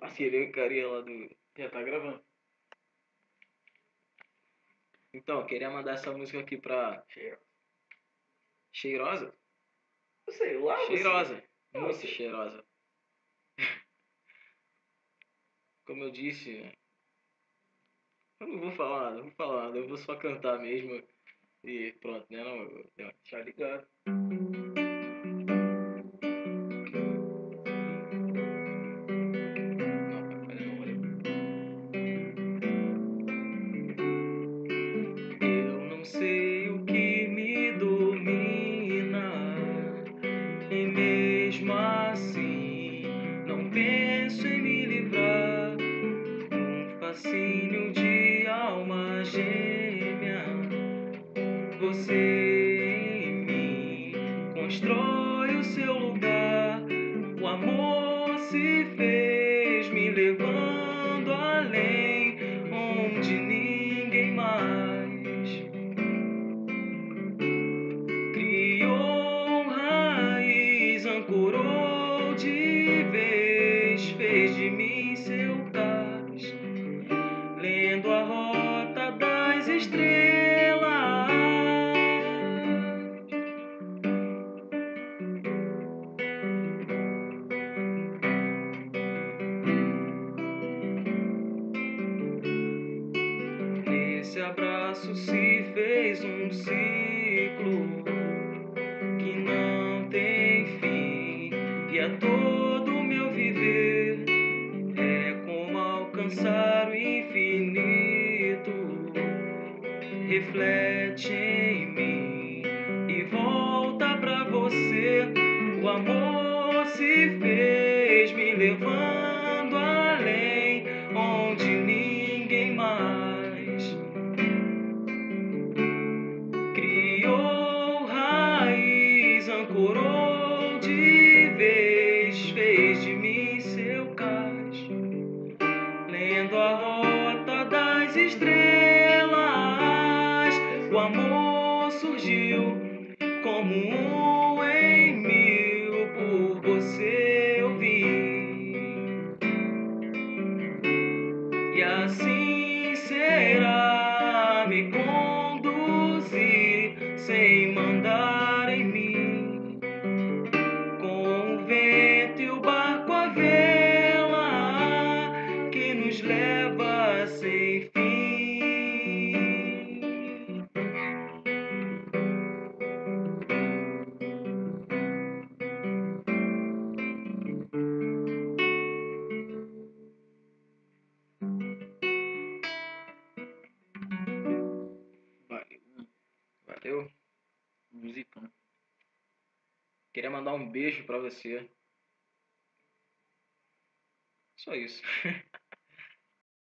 Aquele carinha lá do... Já tá gravando. Então, eu queria mandar essa música aqui pra... Cheiro. Cheirosa? Sei lá, Cheirosa. Ah, Muito você- cheirosa. Como eu disse... Eu não vou falar nada, não vou falar nada. Eu vou só cantar mesmo. E pronto, né? Não, Tá ligado. não vai falhar não, valeu. Eu não sei o que me domina, e mesmo assim não penso em me livrar. Um fascínio de alma gêmea, você em mim constrói o seu lugar. O amor se fez me levando além, onde ninguém mais criou raiz, ancorou de vez, fez de mim seu cais, lendo a rota das estrelas. Nesse abraço se fez um ciclo que não tem fim, e a todo o meu viver é como alcançar o infinito. Reflete em mim e volta pra você. O amor se fez me levando além, onde ninguém mais criou raiz, ancorou de vez, fez de mim seu cais, lendo a rota das estrelas. O amor surgiu como um em mil, por você eu vim, e assim será me conduzir sem mandar em mim, com o vento e o barco à vela que nos leva sem fim. Valeu, valeu. Musicão. Queria mandar um beijo pra você. Só isso.